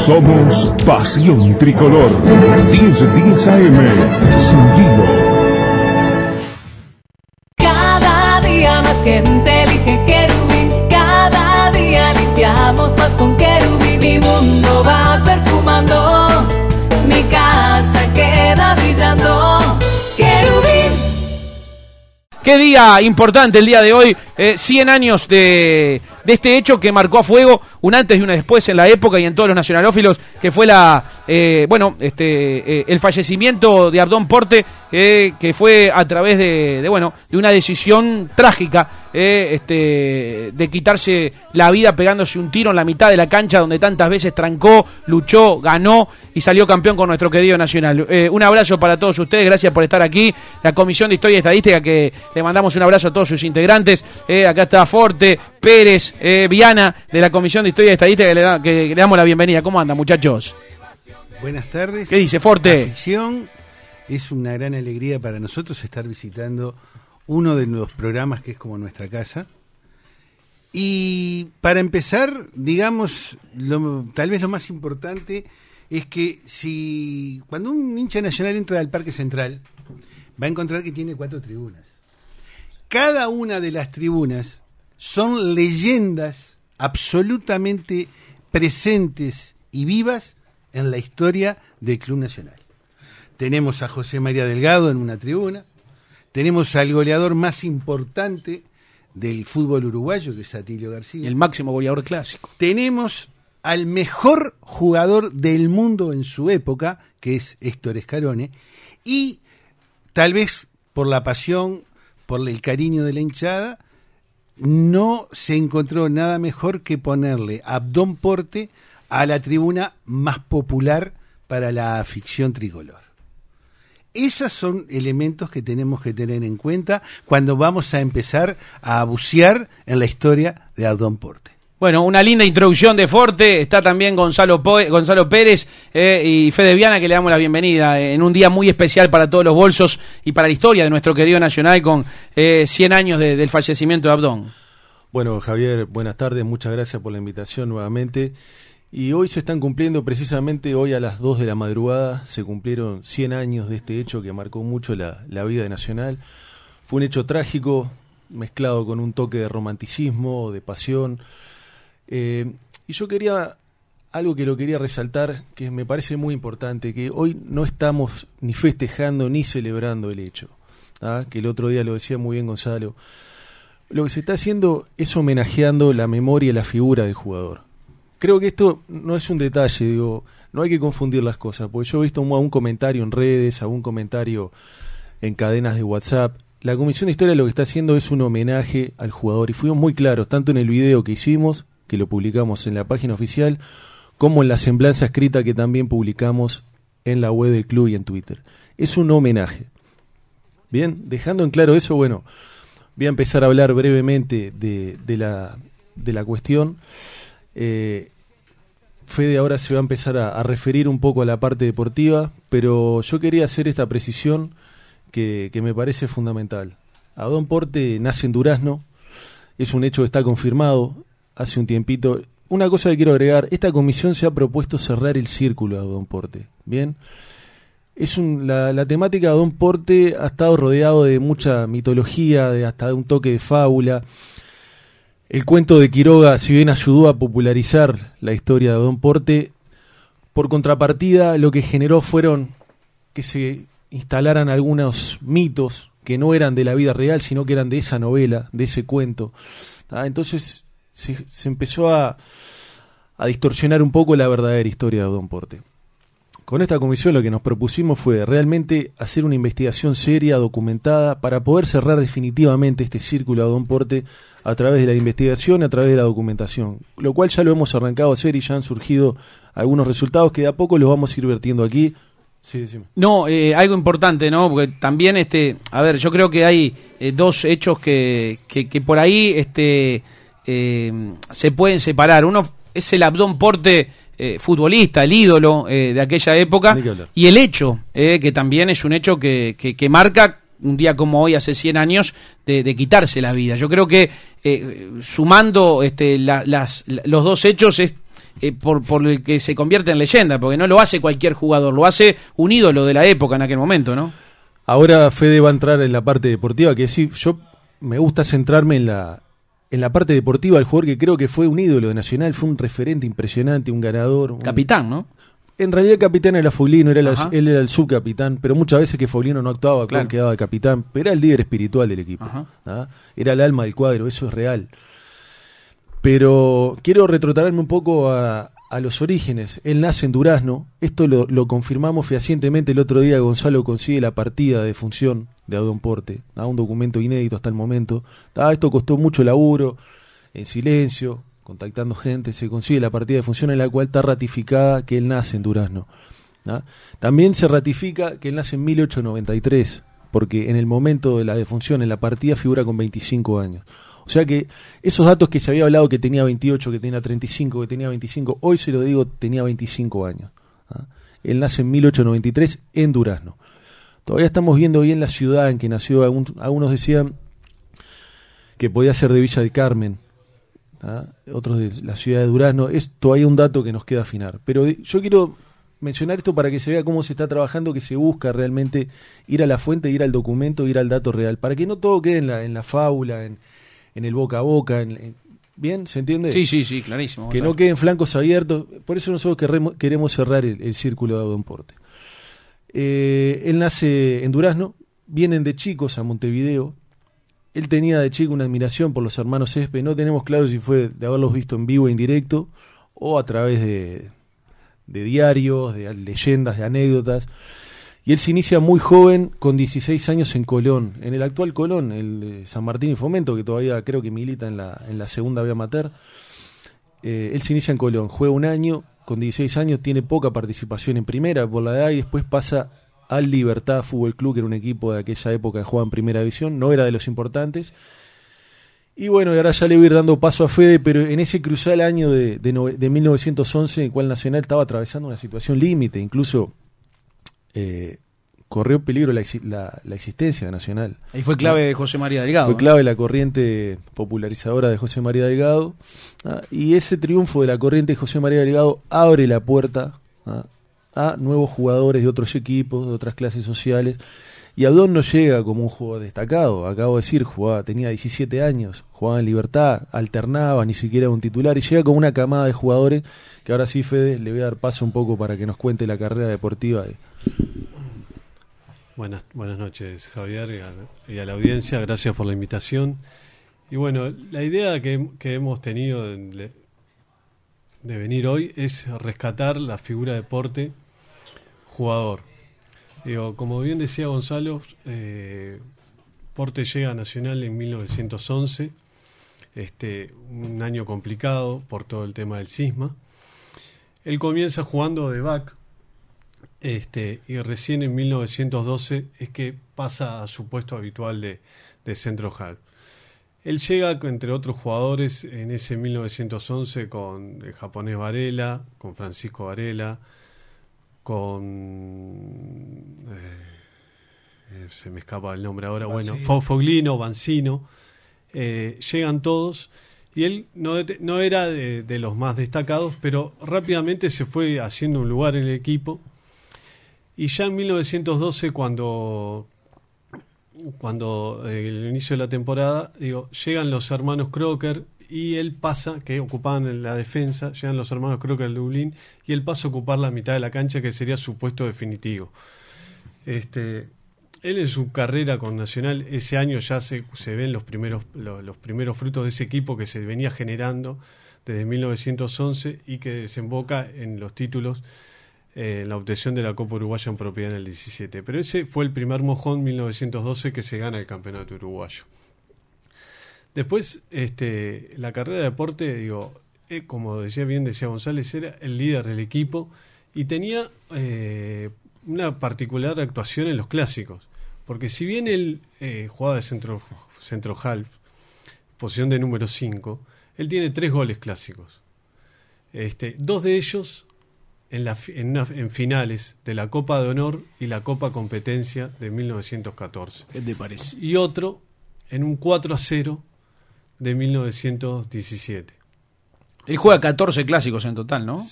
Somos Pasión Tricolor. 1010 AM. Sin Cada día más gente elige Querubín. Cada día limpiamos más con Querubín. Mi mundo va perfumando. Mi casa queda brillando. Querubín. Qué día importante el día de hoy, 100 años de este hecho que marcó a fuego un antes y un después en la época y en todos los nacionalófilos, que fue el fallecimiento de Abdón Porte, que fue a través de una decisión trágica, de quitarse la vida pegándose un tiro en la mitad de la cancha donde tantas veces trancó, luchó, ganó y salió campeón con nuestro querido Nacional. Un abrazo para todos ustedes, gracias por estar aquí, la Comisión de Historia y Estadística, que le mandamos un abrazo a todos sus integrantes, acá está Forte, Pérez, Viana, de la Comisión de Historia y Estadística, que le damos la bienvenida. ¿Cómo andan, muchachos? Buenas tardes. ¿Qué dice, Forte? La ficción es una gran alegría para nosotros estar visitando uno de los programas que es como nuestra casa. Y para empezar, digamos, tal vez lo más importante es que cuando un hincha nacional entra al Parque Central, va a encontrar que tiene 4 tribunas. Cada una de las tribunas son leyendas absolutamente presentes y vivas en la historia del Club Nacional. Tenemos a José María Delgado en una tribuna, tenemos al goleador más importante del fútbol uruguayo, que es Atilio García. El máximo goleador clásico. Tenemos al mejor jugador del mundo en su época, que es Héctor Escarone, y tal vez por la pasión, por el cariño de la hinchada, no se encontró nada mejor que ponerle a Abdón Porte a la tribuna más popular para la afición tricolor. Esos son elementos que tenemos que tener en cuenta cuando vamos a empezar a bucear en la historia de Abdón Porte. Bueno, una linda introducción de Forte, está también Gonzalo Pérez y Fede Viana, que le damos la bienvenida en un día muy especial para todos los bolsos y para la historia de nuestro querido Nacional, con 100 años del fallecimiento de Abdón. Bueno, Javier, buenas tardes, muchas gracias por la invitación nuevamente. Y hoy se están cumpliendo, precisamente hoy a las 2 de la madrugada, se cumplieron 100 años de este hecho que marcó mucho la vida de Nacional. Fue un hecho trágico, mezclado con un toque de romanticismo, de pasión. Y yo algo que lo quería resaltar, que me parece muy importante, que hoy no estamos ni festejando ni celebrando el hecho, que el otro día lo decía muy bien Gonzalo. Lo que se está haciendo es homenajeando la memoria y la figura del jugador. Creo que esto no es un detalle, no hay que confundir las cosas, porque yo he visto algún comentario en redes, algún comentario en cadenas de WhatsApp. La Comisión de Historia lo que está haciendo es un homenaje al jugador, y fuimos muy claros, tanto en el video que hicimos, que lo publicamos en la página oficial, como en la semblanza escrita que también publicamos en la web del club y en Twitter. Es un homenaje. Bien, dejando en claro eso, bueno, voy a empezar a hablar brevemente de la cuestión. Fede ahora se va a empezar a referir un poco a la parte deportiva, pero yo quería hacer esta precisión que me parece fundamental. Abdón Porte nace en Durazno, es un hecho que está confirmado hace un tiempito. Una cosa que quiero agregar, esta comisión se ha propuesto cerrar el círculo de Abdón Porte, ¿bien? La temática de Abdón Porte ha estado rodeado de mucha mitología, hasta de un toque de fábula. El cuento de Quiroga, si bien ayudó a popularizar la historia de Abdón Porte, por contrapartida lo que generó fueron que se instalaran algunos mitos que no eran de la vida real, sino que eran de esa novela, de ese cuento. Entonces se empezó a distorsionar un poco la verdadera historia de Abdón Porte. Con esta comisión lo que nos propusimos fue realmente hacer una investigación seria, documentada, para poder cerrar definitivamente este círculo de Abdón Porte a través de la investigación, a través de la documentación, lo cual ya lo hemos arrancado a hacer y ya han surgido algunos resultados que de a poco los vamos a ir vertiendo aquí. Sí, decime. No, algo importante, ¿no? Porque también, yo creo que hay dos hechos que por ahí se pueden separar. Uno es el Abdón Porte futbolista, el ídolo de aquella época, y el hecho, que también es un hecho que marca un día como hoy, hace 100 años, de quitarse la vida. Yo creo que sumando los dos hechos es por el que se convierte en leyenda, porque no lo hace cualquier jugador, lo hace un ídolo de la época en aquel momento, ¿no? Ahora Fede va a entrar en la parte deportiva, que sí, yo me gusta centrarme en la parte deportiva del jugador que creo que fue un ídolo de Nacional, fue un referente impresionante, un ganador. Capitán, ¿no? En realidad el capitán era Foulino, él era el subcapitán, pero muchas veces que Foulino no actuaba, claro, quedaba de capitán, pero era el líder espiritual del equipo, ¿ah? Era el alma del cuadro, eso es real. Pero quiero retrotraerme un poco a los orígenes. Él nace en Durazno, esto lo confirmamos fehacientemente el otro día. Gonzalo consigue la partida de función de Adón Porte, un documento inédito hasta el momento. Esto costó mucho laburo, en silencio, contactando gente, se consigue la partida de función en la cual está ratificada que él nace en Durazno. También se ratifica que él nace en 1893, porque en el momento de la defunción, en la partida, figura con 25 años. O sea que esos datos que se había hablado que tenía 28, que tenía 35, que tenía 25, hoy se lo digo, tenía 25 años. Él nace en 1893 en Durazno. Todavía estamos viendo bien la ciudad en que nació. Algunos decían que podía ser de Villa del Carmen, otros de la ciudad de Durazno. Es todavía un dato que nos queda afinar. Pero yo quiero mencionar esto para que se vea cómo se está trabajando, que se busca realmente ir a la fuente, ir al documento, ir al dato real, para que no todo quede en la fábula, en el boca a boca, ¿bien? ¿Se entiende? Sí, clarísimo. Que no queden flancos abiertos. Por eso nosotros queremos cerrar el círculo de Adón Porte. Él nace en Durazno, vienen de chicos a Montevideo. Él tenía de chico una admiración por los hermanos Césped. No tenemos claro si fue de haberlos visto en vivo e indirecto o a través de diarios, de leyendas, de anécdotas. Y él se inicia muy joven, con 16 años en Colón, en el actual Colón, el de San Martín y Fomento, que todavía creo que milita en la segunda B amateur. Él se inicia en Colón, juega un año, con 16 años tiene poca participación en primera por la edad, y después pasa al Libertad Fútbol Club, que era un equipo de aquella época que jugaba en primera división, no era de los importantes. Y bueno, y ahora ya le voy a ir dando paso a Fede, pero en ese crucial año de 1911, en el cual Nacional estaba atravesando una situación límite, incluso corrió peligro la existencia de Nacional. Ahí fue clave de José María Delgado. Fue clave la corriente popularizadora de José María Delgado, y ese triunfo de la corriente de José María Delgado abre la puerta a nuevos jugadores de otros equipos, de otras clases sociales. Y Adón no llega como un jugador destacado, acabo de decir, tenía 17 años, jugaba en Libertad, alternaba, ni siquiera un titular, y llega con una camada de jugadores que ahora sí, Fede, le voy a dar paso un poco para que nos cuente la carrera deportiva. Buenas noches, Javier, y a la audiencia, gracias por la invitación. Y bueno, la idea que hemos tenido de venir hoy es rescatar la figura de Porte, jugador. Digo, como bien decía Gonzalo, Porte llega a Nacional en 1911, un año complicado por todo el tema del cisma. Él comienza jugando de back, y recién en 1912 es que pasa a su puesto habitual de centro half. Él llega, entre otros jugadores, en ese 1911 con el japonés Varela, con Francisco Varela, con... se me escapa el nombre ahora, Bancino. Bueno, Foglino, Bancino, llegan todos, y él no era de los más destacados, pero rápidamente se fue haciendo un lugar en el equipo. Y ya en 1912, cuando el inicio de la temporada, llegan los hermanos Crocker, y él pasa, que ocupaban en la defensa, llegan los hermanos Crocker al Dublín, y él pasa a ocupar la mitad de la cancha, que sería su puesto definitivo. Él en su carrera con Nacional, ese año ya se ven los primeros frutos de ese equipo que se venía generando desde 1911 y que desemboca en los títulos, la obtención de la Copa Uruguaya en propiedad en el 17. Pero ese fue el primer mojón, 1912, que se gana el campeonato uruguayo. Después, la carrera de Porte, como decía González, era el líder del equipo y tenía una particular actuación en los clásicos. Porque si bien él jugaba de centro half, posición de número 5, él tiene 3 goles clásicos. 2 de ellos en finales de la Copa de Honor y la Copa Competencia de 1914. ¿Qué te parece? Y otro en un 4-0 de 1917. Él juega 14 clásicos en total, ¿no?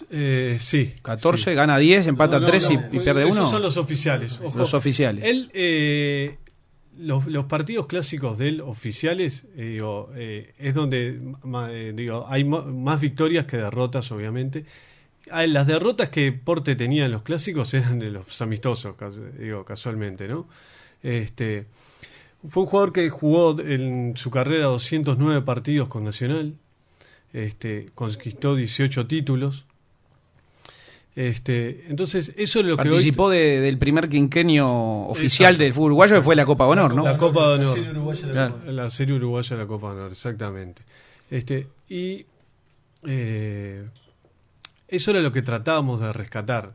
Sí. 14, sí. Gana 10, empata 3 y pierde 1. Esos son los oficiales. Ojo. Los oficiales. Él, los partidos clásicos de él, oficiales, es donde hay más victorias que derrotas, obviamente. Las derrotas que Porte tenía en los clásicos eran de los amistosos, casualmente, ¿no? Fue un jugador que jugó en su carrera 209 partidos con Nacional, conquistó 18 títulos. Entonces, eso es lo que participó del primer quinquenio oficial del fútbol uruguayo, que fue la Copa de Honor, ¿no? La Copa de Honor. Claro. La serie uruguaya de la Copa de Honor, exactamente. Eso era lo que tratábamos de rescatar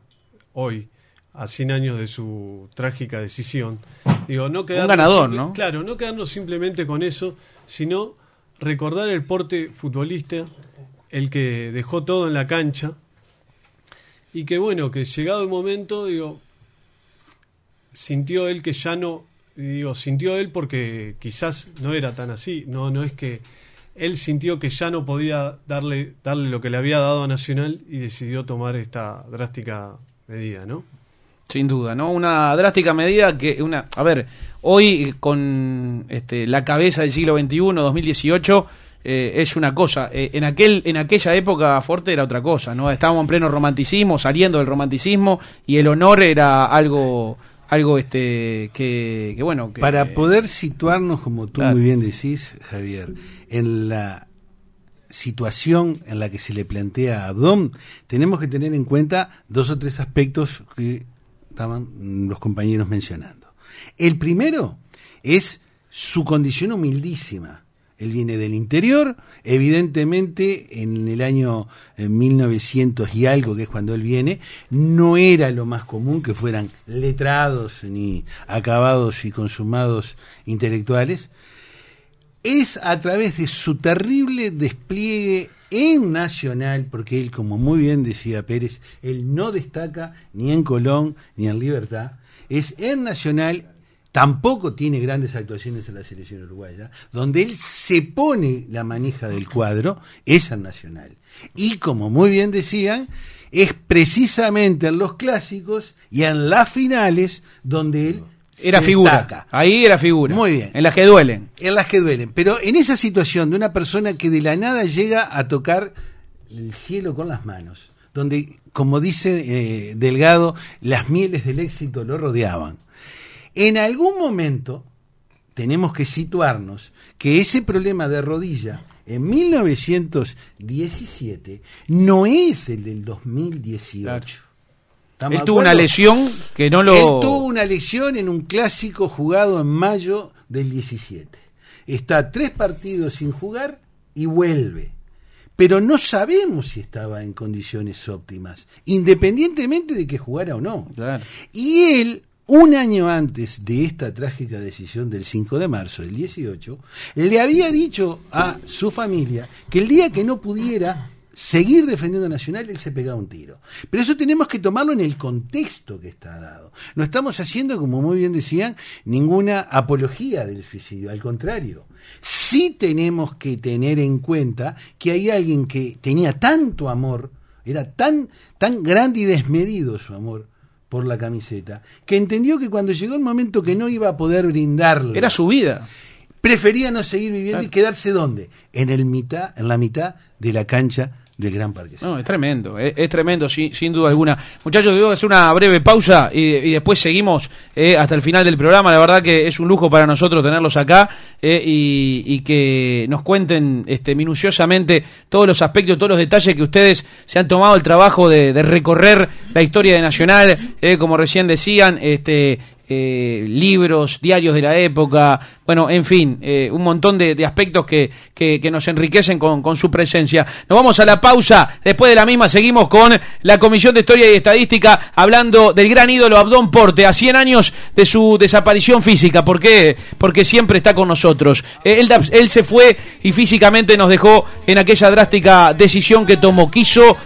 hoy, a 100 años de su trágica decisión. No quedarnos, un ganador, ¿no? Claro, no quedarnos simplemente con eso, sino recordar el porte futbolista, el que dejó todo en la cancha, y que bueno, que llegado el momento, sintió él que ya no, sintió él porque quizás no era tan así, no es que él sintió que ya no podía darle lo que le había dado a Nacional y decidió tomar esta drástica medida, ¿no? Sin duda, ¿no? Una drástica medida hoy con la cabeza del siglo XXI, 2018, es una cosa. En aquella época, Forte era otra cosa, ¿no? Estábamos en pleno romanticismo, saliendo del romanticismo, y el honor era algo que bueno... Para poder situarnos, como tú muy bien decís, Javier, en la situación en la que se le plantea a Abdón, tenemos que tener en cuenta 2 o 3 aspectos que estaban los compañeros mencionando. El primero es su condición humildísima. Él viene del interior, evidentemente en el año 1900 y algo, que es cuando él viene, no era lo más común que fueran letrados ni acabados y consumados intelectuales. Es a través de su terrible despliegue en Nacional, porque él, como muy bien decía Pérez, él no destaca ni en Colón ni en Libertad, es en Nacional. Tampoco tiene grandes actuaciones en la selección uruguaya, donde él se pone la manija del cuadro, es en Nacional. Y como muy bien decían, es precisamente en los clásicos y en las finales donde él era figura. Destaca. Ahí era figura. Muy bien. En las que duelen. En las que duelen. Pero en esa situación de una persona que de la nada llega a tocar el cielo con las manos, donde, como dice Delgado, las mieles del éxito lo rodeaban. En algún momento tenemos que situarnos que ese problema de rodilla en 1917 no es el del 2018. Claro. Él tuvo una lesión que no lo... Él tuvo una lesión en un clásico jugado en mayo del 17. Está 3 partidos sin jugar y vuelve. Pero no sabemos si estaba en condiciones óptimas, independientemente de que jugara o no. Claro. Y él, un año antes de esta trágica decisión del 5 de marzo del 18, le había dicho a su familia que el día que no pudiera seguir defendiendo a Nacional, él se pegaba un tiro. Pero eso tenemos que tomarlo en el contexto que está dado. No estamos haciendo, como muy bien decían, ninguna apología del suicidio, al contrario. Sí tenemos que tener en cuenta que hay alguien que tenía tanto amor, era tan grande y desmedido su amor por la camiseta, que entendió que cuando llegó el momento que no iba a poder brindarle, era su vida, prefería no seguir viviendo. Claro. Y quedarse ¿dónde? En la mitad de la cancha del Gran Parque. No, es tremendo, es tremendo, sin duda alguna. Muchachos, tengo que hacer una breve pausa y después seguimos hasta el final del programa. La verdad que es un lujo para nosotros tenerlos acá y que nos cuenten minuciosamente todos los aspectos, todos los detalles que ustedes se han tomado el trabajo de recorrer la historia de Nacional, como recién decían, libros, diarios de la época, bueno, en fin, un montón de aspectos que nos enriquecen con su presencia. Nos vamos a la pausa, después de la misma seguimos con la Comisión de Historia y Estadística hablando del gran ídolo Abdón Porte, a 100 años de su desaparición física. ¿Por qué? Porque siempre está con nosotros. Él se fue y físicamente nos dejó en aquella drástica decisión que tomó. Quiso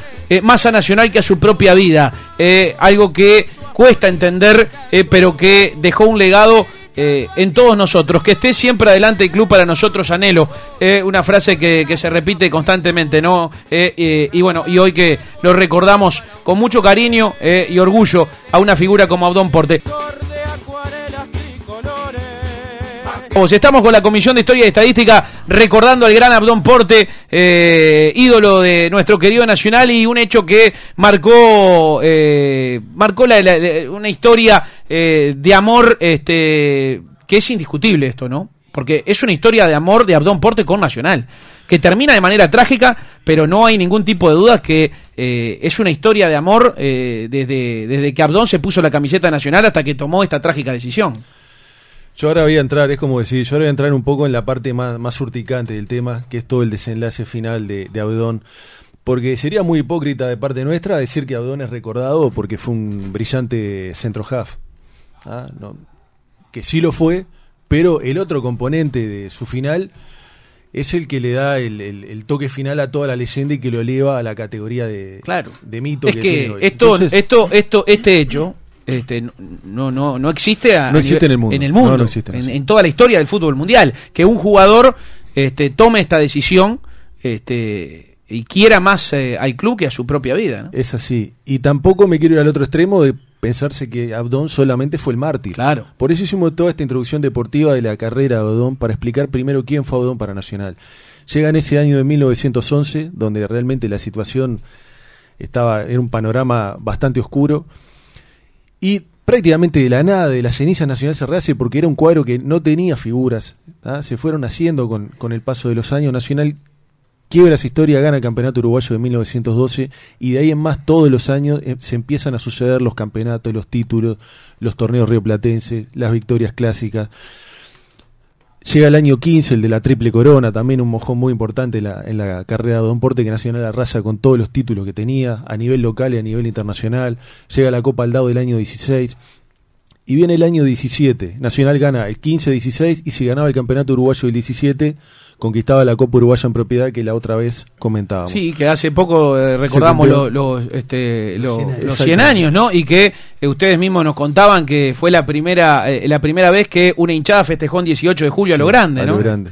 más a Nacional que a su propia vida, algo que cuesta entender, pero que dejó un legado en todos nosotros. Que esté siempre adelante el club, para nosotros anhelo. Una frase que se repite constantemente, ¿no? Y bueno, y hoy que lo recordamos con mucho cariño y orgullo a una figura como Abdón Porte. Estamos con la Comisión de Historia y Estadística recordando al gran Abdón Porte, ídolo de nuestro querido Nacional, y un hecho que marcó una historia de amor que es indiscutible esto, ¿no? Porque es una historia de amor de Abdón Porte con Nacional, que termina de manera trágica, pero no hay ningún tipo de duda que es una historia de amor desde que Abdón se puso la camiseta nacional hasta que tomó esta trágica decisión. Yo ahora voy a entrar, es como decir, yo ahora voy a entrar un poco en la parte más urticante del tema, que es todo el desenlace final de Abdón, porque sería muy hipócrita de parte nuestra decir que Abdón es recordado porque fue un brillante centro half, no, que sí lo fue, pero el otro componente de su final es el que le da el toque final a toda la leyenda y que lo eleva a la categoría de mito. Es que este hecho no existe no existe en el mundo, no existe, en toda la historia del fútbol mundial, que un jugador tome esta decisión y quiera más al club que a su propia vida, ¿no? Es así, y tampoco me quiero ir al otro extremo de pensarse que Abdón solamente fue el mártir. Claro. Por eso hicimos toda esta introducción deportiva de la carrera de Abdón, para explicar primero quién fue Abdón para Nacional. Llega en ese año de 1911, donde realmente la situación era un panorama bastante oscuro, y prácticamente de la nada, de la ceniza, Nacional se rehace, porque era un cuadro que no tenía figuras, se fueron haciendo con el paso de los años. Nacional quiebra esa historia, gana el campeonato uruguayo de 1912, y de ahí en más todos los años se empiezan a suceder los campeonatos, los títulos, los torneos rioplatenses, las victorias clásicas. Llega el año 15, el de la Triple Corona, también un mojón muy importante en la carrera de Abdón Porte, que Nacional arrasa con todos los títulos que tenía, a nivel local y a nivel internacional. Llega la Copa Aldao del año 16, y viene el año 17. Nacional gana el 15-16, y si ganaba el campeonato uruguayo del 17, conquistaba la Copa Uruguaya en propiedad, que la otra vez comentábamos. Sí, que hace poco recordamos los 100 años, ¿no? Y que ustedes mismos nos contaban que fue la primera vez que una hinchada festejó en 18 de julio a lo grande, ¿no? Grande.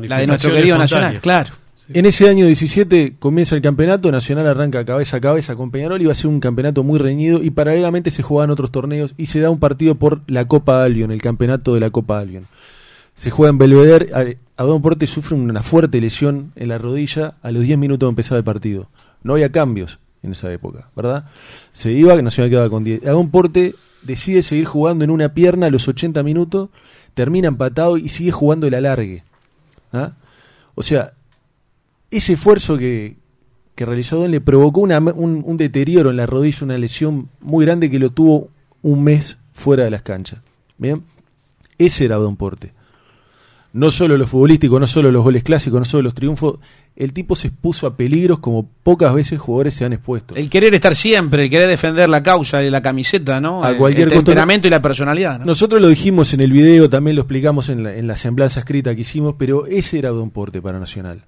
La de nuestro querido Nacional, claro. Sí. En ese año 17 comienza el campeonato, Nacional arranca cabeza a cabeza con Peñarol, iba a ser un campeonato muy reñido, y paralelamente se jugaban otros torneos y se da un partido por la Copa Albion, el campeonato de la Copa Albion. Se juega en Belvedere. Abdón Porte sufre una fuerte lesión en la rodilla a los 10 minutos de empezar el partido. No había cambios en esa época, ¿verdad? Se iba, que Nacional quedaba con 10. Abdón Porte decide seguir jugando en una pierna a los 80 minutos, termina empatado y sigue jugando el alargue. O sea, ese esfuerzo que realizó Abdón le provocó un deterioro en la rodilla, una lesión muy grande que lo tuvo un mes fuera de las canchas. ¿Bien? Ese era Abdón Porte. No solo lo futbolístico, no solo los goles clásicos, no solo los triunfos, el tipo se expuso a peligros como pocas veces jugadores se han expuesto. El querer estar siempre, el querer defender la causa de la camiseta, ¿no? A cualquier el temperamento y la personalidad, ¿no? Nosotros lo dijimos en el video, también lo explicamos en la semblanza escrita que hicimos, pero ese era Abdón Porte para Nacional.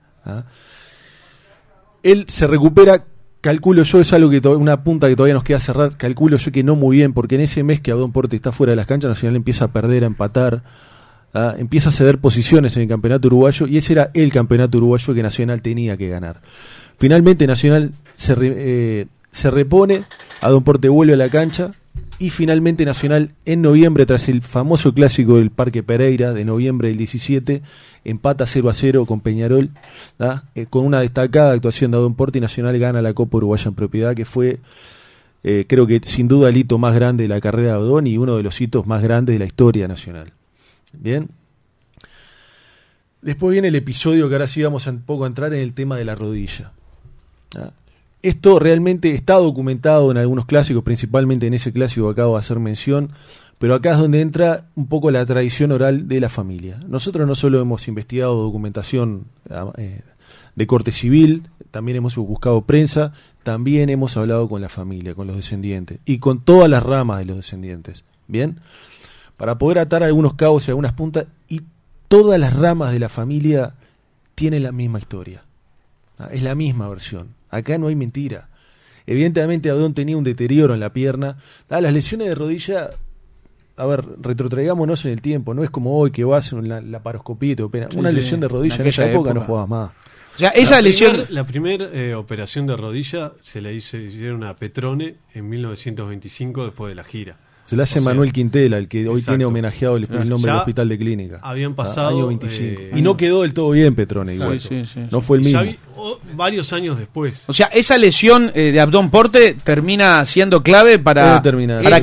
Él se recupera, calculo yo, es algo que una punta que todavía nos queda cerrar, calculo yo que no muy bien, porque en ese mes que Abdón Porte está fuera de las canchas, Nacional empieza a perder, a empatar, empieza a ceder posiciones en el campeonato uruguayo, y ese era el campeonato uruguayo que Nacional tenía que ganar. Finalmente Nacional se repone, Abdón Porte vuelve a la cancha, y finalmente Nacional en noviembre, tras el famoso clásico del Parque Pereira de noviembre del 17, empata 0-0 con Peñarol, con una destacada actuación de Abdón Porte, y Nacional gana la Copa Uruguaya en propiedad, que fue creo que sin duda el hito más grande de la carrera de Abdón y uno de los hitos más grandes de la historia nacional. Bien. Después viene el episodio que ahora sí vamos un poco a entrar en el tema de la rodilla. Esto realmente está documentado en algunos clásicos, principalmente en ese clásico que acabo de hacer mención, pero acá es donde entra un poco la tradición oral de la familia. Nosotros no solo hemos investigado documentación de corte civil, también hemos buscado prensa, también hemos hablado con la familia, con los descendientes y con todas las ramas de los descendientes. Bien, para poder atar algunos cabos y algunas puntas, y todas las ramas de la familia tienen la misma historia. Es la misma versión. Acá no hay mentira. Evidentemente Abdón tenía un deterioro en la pierna. Las lesiones de rodilla a ver, retrotraigámonos en el tiempo, no es como hoy que vas en la laparoscopía y te operan. Una lesión de rodilla en esa época no jugabas más. O sea, esa lesión... La primera operación de rodilla se le hicieron a Petrone en 1925 después de la gira. Se la hace Manuel Quintela, el que hoy tiene homenajeado el nombre del Hospital de Clínica. Habían pasado... Año 25. Y no quedó del todo bien Petrone igual. No fue el mismo. Varios años después. O sea, esa lesión de Abdón Porte termina siendo clave para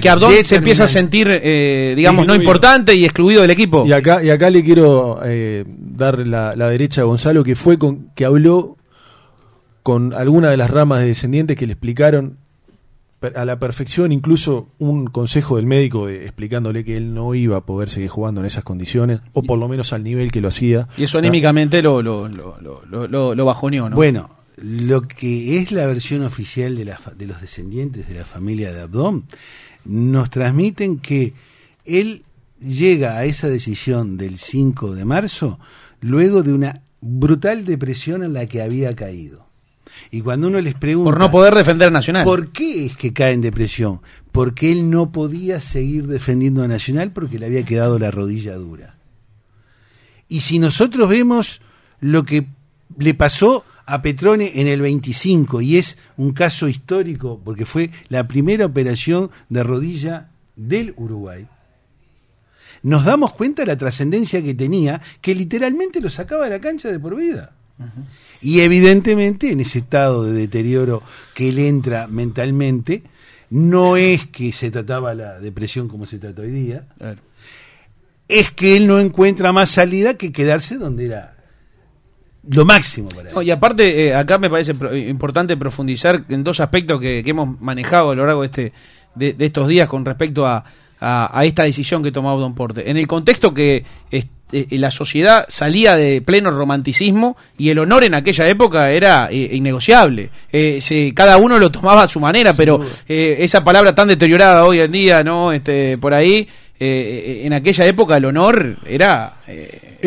que Abdón se empiece a sentir, digamos, no importante y excluido del equipo. Y acá le quiero dar la derecha a Gonzalo, que fue que habló con alguna de las ramas de descendientes que le explicaron a la perfección, incluso un consejo del médico explicándole que él no iba a poder seguir jugando en esas condiciones, o por lo menos al nivel que lo hacía. Y eso anímicamente lo bajoneó, ¿no? Bueno, lo que es la versión oficial de los descendientes de la familia de Abdón, nos transmiten que él llega a esa decisión del 5 de marzo luego de una brutal depresión en la que había caído. Y cuando uno les pregunta... Por no poder defender a Nacional. ¿Por qué es que cae en depresión? Porque él no podía seguir defendiendo a Nacional porque le había quedado la rodilla dura. Y si nosotros vemos lo que le pasó a Petrone en el 25, y es un caso histórico porque fue la primera operación de rodilla del Uruguay, nos damos cuenta de la trascendencia que tenía, que literalmente lo sacaba de la cancha de por vida. Uh-huh. Y evidentemente en ese estado de deterioro que él entra mentalmente, no es que se trataba la depresión como se trata hoy día, claro. Es que él no encuentra más salida que quedarse donde era lo máximo para él. No, y aparte, acá me parece importante profundizar en dos aspectos que hemos manejado a lo largo de estos días con respecto a esta decisión que tomó Abdón Porte. En el contexto que la sociedad salía de pleno romanticismo y el honor en aquella época era innegociable. Cada uno lo tomaba a su manera, pero esa palabra tan deteriorada hoy en día, ¿no? Por ahí, en aquella época el honor era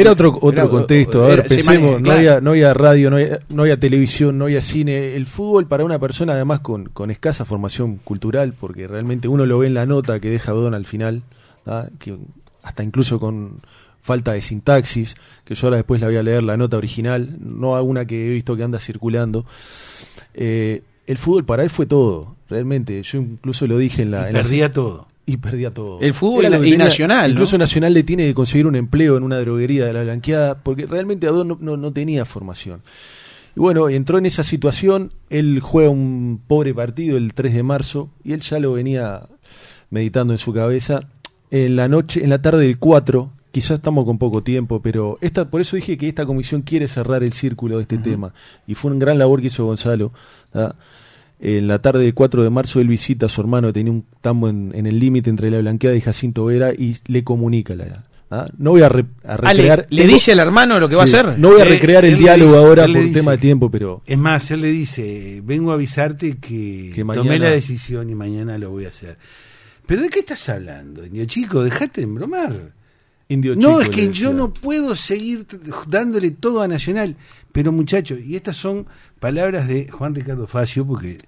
otro contexto. A ver, pensemos, no había radio, no había televisión, no había cine. El fútbol para una persona además con escasa formación cultural, porque realmente uno lo ve en la nota que deja Abdón al final, ¿tá? Que hasta incluso con falta de sintaxis, que yo ahora después la voy a leer la nota original, no alguna que he visto que anda circulando. El fútbol para él fue todo, realmente. Yo incluso lo dije perdía todo. Y perdía todo. El fútbol y Nacional, incluso ¿no? Nacional le tiene que conseguir un empleo en una droguería de la Blanqueada, porque realmente Abdón no tenía formación. Y bueno, entró en esa situación, él juega un pobre partido el 3 de marzo, y él ya lo venía meditando en su cabeza. En la tarde del 4, quizás estamos con poco tiempo, pero por eso dije que esta comisión quiere cerrar el círculo de este tema, y fue una gran labor que hizo Gonzalo, ¿tá? En la tarde del 4 de marzo él visita a su hermano que tenía un tambo en el límite entre la Blanqueada y Jacinto Vera y le comunica no voy a recrear... ¿Le dice al hermano lo que va a hacer? No voy a recrear el diálogo ahora por tema de tiempo, pero... Es más, él le dice, vengo a avisarte que mañana tomé la decisión y mañana lo voy a hacer. ¿Pero de qué estás hablando, indio chico? Dejate de embromar. No, es que yo no puedo seguir dándole todo a Nacional. Pero muchachos, y estas son palabras de Juan Ricardo Facio, porque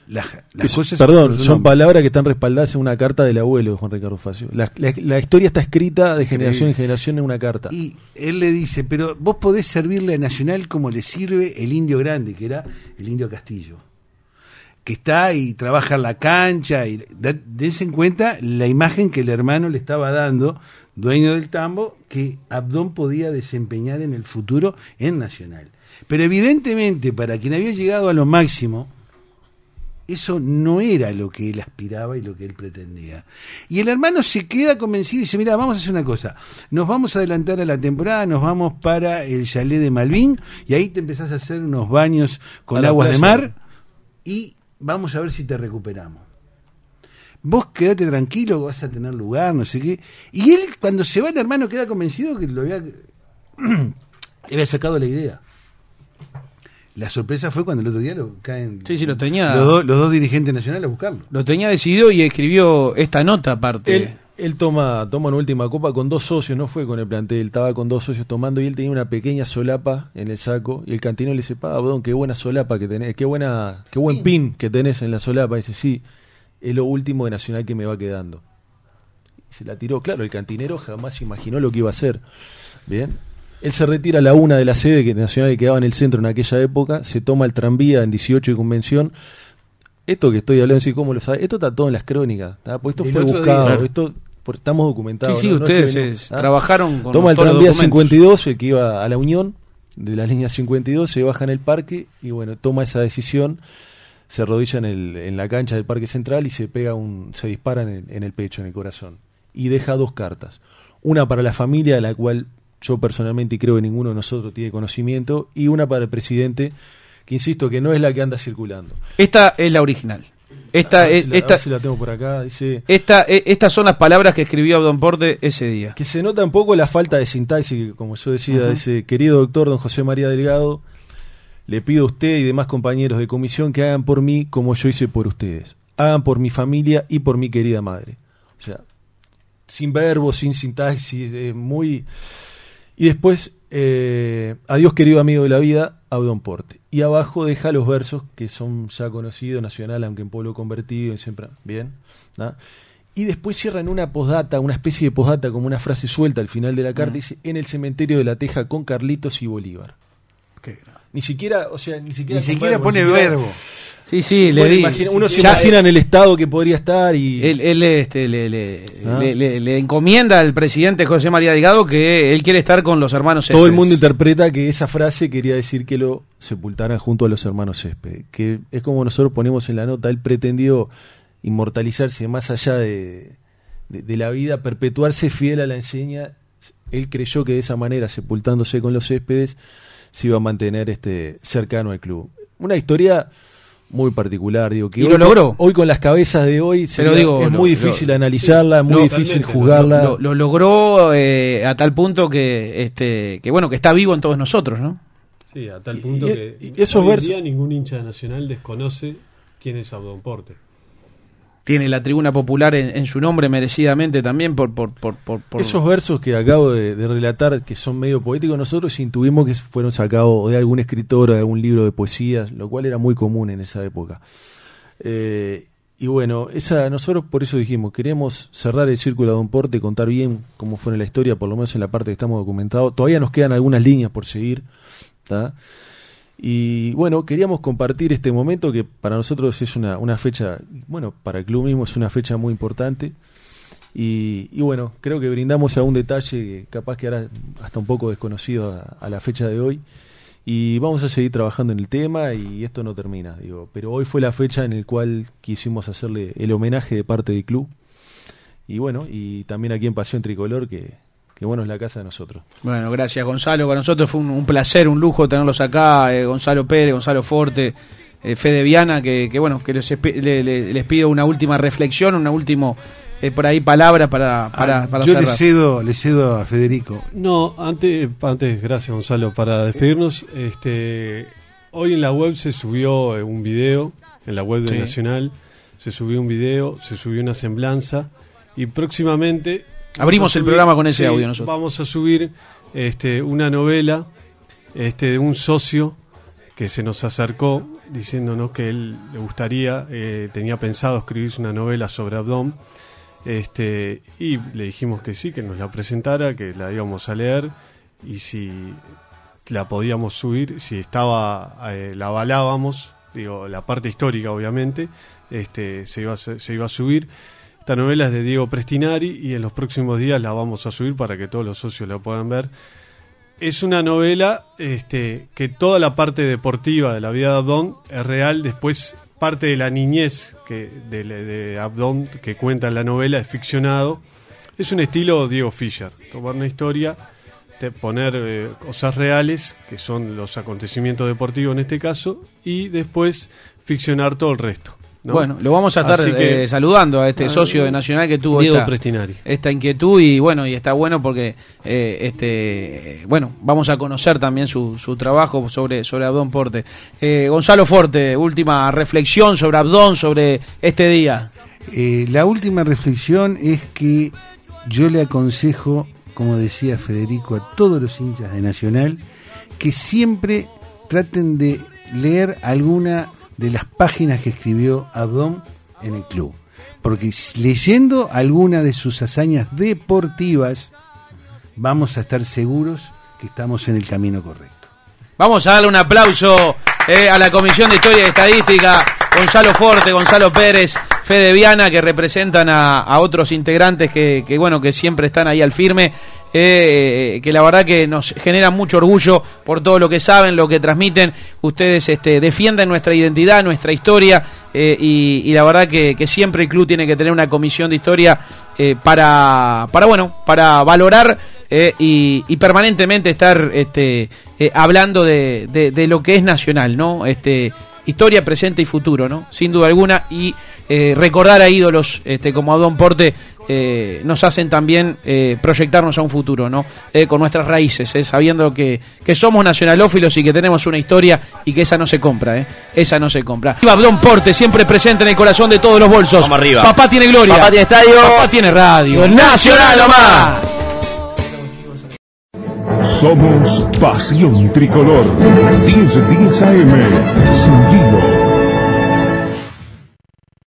las cosas... Perdón, son palabras que están respaldadas en una carta del abuelo de Juan Ricardo Facio. La historia está escrita de generación en generación en una carta. Y él le dice, pero vos podés servirle a Nacional como le sirve el Indio Grande, que era el Indio Castillo, que está y trabaja en la cancha, y dense en cuenta la imagen que el hermano le estaba dando, dueño del tambo, que Abdón podía desempeñar en el futuro en Nacional. Pero evidentemente, para quien había llegado a lo máximo, eso no era lo que él aspiraba y lo que él pretendía. Y el hermano se queda convencido y dice, mira, vamos a hacer una cosa, nos vamos a adelantar a la temporada, nos vamos para el chalet de Malvin, y ahí te empezás a hacer unos baños con aguas de mar, y vamos a ver si te recuperamos. Vos quedate tranquilo, vas a tener lugar, no sé qué. Y él, cuando se va, el hermano queda convencido que lo había sacado la idea. La sorpresa fue cuando el otro día lo caen lo tenía, los dos dirigentes nacionales a buscarlo. Lo tenía decidido y escribió esta nota aparte. Él toma una última copa con 2 socios, no fue con el plantel, estaba con 2 socios tomando y él tenía una pequeña solapa en el saco y el cantinero le dice, Abdón, qué buena solapa que tenés, qué buen pin que tenés en la solapa. Y dice, sí, es lo último de Nacional que me va quedando. Se la tiró. Claro, el cantinero jamás imaginó lo que iba a hacer. Bien. Él se retira a la una de la sede que Nacional, que quedaba en el centro en aquella época, se toma el tranvía en 18 y Convención. Esto que estoy hablando, así como lo sabe, esto está todo en las crónicas, pues esto fue buscado, claro. Esto estamos documentados. Sí, ¿no? ustedes trabajaron con toma el todos los tranvía documentos. 52, el que iba a la Unión, de la línea 52, se baja en el parque y bueno, toma esa decisión, se arrodilla en la cancha del Parque Central y se dispara en el pecho, en el corazón. Y deja 2 cartas. Una para la familia, de la cual yo personalmente creo que ninguno de nosotros tiene conocimiento, y una para el presidente, que insisto que no es la que anda circulando. Esta es la original. A ver si la tengo por acá. Dice, estas son las palabras que escribió Abdón Porte ese día. que se nota un poco la falta de sintaxis, que como yo decía, dice: querido doctor don José María Delgado, le pido a usted y demás compañeros de comisión que hagan por mí como yo hice por ustedes. Hagan por mi familia y por mi querida madre. O sea, sin verbos, sin sintaxis, muy... Y después, adiós querido amigo de la vida, Abdón Porte. Y abajo deja los versos que son ya conocidos, Nacional, aunque en pueblo convertido, y siempre, bien, ¿no? Y después cierra en una postdata, una especie de postdata, como una frase suelta al final de la carta, dice: en el cementerio de La Teja con Carlitos y Bolívar. Ni siquiera pone verbo. Sí, Bueno, uno se imagina en el estado que podría estar y... Él le encomienda al presidente José María Delgado que él quiere estar con los hermanos Céspedes. Todo el mundo interpreta que esa frase quería decir que lo sepultaran junto a los hermanos Céspedes, que es como nosotros ponemos en la nota. Él pretendió inmortalizarse más allá de la vida, perpetuarse fiel a la enseña. Él creyó que de esa manera, sepultándose con los Céspedes, se iba a mantener cercano al club. Una historia muy particular, digo, que y hoy, lo logró. Hoy con las cabezas de hoy es muy difícil analizarla, muy difícil juzgarla. Lo logró a tal punto que bueno, que está vivo en todos nosotros, ¿no? Sí, a tal punto que esos hoy en versos... día ningún hincha de Nacional desconoce quién es Abdón Porte. Tiene la tribuna popular en su nombre merecidamente también por Esos versos que acabo de relatar, que son medio poéticos, nosotros intuimos que fueron sacados de algún escritor o de algún libro de poesías, lo cual era muy común en esa época. Y bueno, nosotros por eso dijimos, queríamos cerrar el círculo de Abdón Porte, contar bien cómo fue en la historia, por lo menos en la parte que estamos documentados. Todavía nos quedan algunas líneas por seguir, ¿tá? Y bueno, queríamos compartir este momento que para nosotros es una fecha, bueno, para el club mismo es una fecha muy importante. Y bueno, creo que brindamos a un detalle que capaz que era hasta un poco desconocido a la fecha de hoy. Y vamos a seguir trabajando en el tema y esto no termina, pero hoy fue la fecha en la cual quisimos hacerle el homenaje de parte del club. Y bueno, y también aquí en Pasión Tricolor, que bueno, es la casa de nosotros. Bueno, gracias Gonzalo, para nosotros fue un placer, un lujo tenerlos acá, Gonzalo Pérez, Gonzalo Forte, Fede Viana, que bueno, que les pido una última reflexión, una última por ahí palabra para yo cerrar. le cedo a Federico. No, antes gracias Gonzalo, para despedirnos, hoy en la web se subió un video, en la web de Nacional, se subió un video, se subió una semblanza, y próximamente... Abrimos el programa con ese audio nosotros. Vamos a subir una novela de un socio que se nos acercó diciéndonos que él le gustaría, tenía pensado escribirse una novela sobre Abdón, y le dijimos que sí, que nos la presentara, que la íbamos a leer y si la podíamos subir, si estaba, la avalábamos, la parte histórica obviamente, se iba a subir. Esta novela es de Diego Prestinari y en los próximos días la vamos a subir para que todos los socios la puedan ver. Es una novela que toda la parte deportiva de la vida de Abdón es real, después parte de la niñez de Abdón que cuenta en la novela es ficcionado. Es un estilo Diego Fischer, tomar una historia, poner cosas reales, que son los acontecimientos deportivos en este caso, y después ficcionar todo el resto, ¿no? Bueno, lo vamos a estar saludando a este socio de Nacional que tuvo esta inquietud y bueno, y está bueno porque bueno, vamos a conocer también su trabajo sobre Abdón Porte. Gonzalo Forte, última reflexión sobre Abdón, sobre este día. La última reflexión es que yo le aconsejo, como decía Federico, a todos los hinchas de Nacional que siempre traten de leer alguna de las páginas que escribió Abdón en el club. porque leyendo alguna de sus hazañas deportivas vamos a estar seguros que estamos en el camino correcto. Vamos a darle un aplauso a la Comisión de Historia y Estadística, Gonzalo Forte, Gonzalo Pérez, Fede Viana, que representan a otros integrantes que bueno, que siempre están ahí al firme, que la verdad que nos genera mucho orgullo por todo lo que saben, lo que transmiten. Ustedes defienden nuestra identidad, nuestra historia, y la verdad que siempre el club tiene que tener una comisión de historia para valorar y permanentemente estar hablando de lo que es nacional, ¿no? Historia, presente y futuro, ¿no? Sin duda alguna, y recordar a ídolos como Adón Porte nos hacen también proyectarnos a un futuro, ¿no? Con nuestras raíces, sabiendo que somos nacionalófilos y que tenemos una historia y que esa no se compra, esa no se compra. Adón Porte, siempre presente en el corazón de todos los bolsos. Vamos arriba. Papá tiene gloria. Papá tiene estadio. Papá tiene radio. Nacional nomás. Somos Pasión Tricolor. 10 AM. Sin hilo.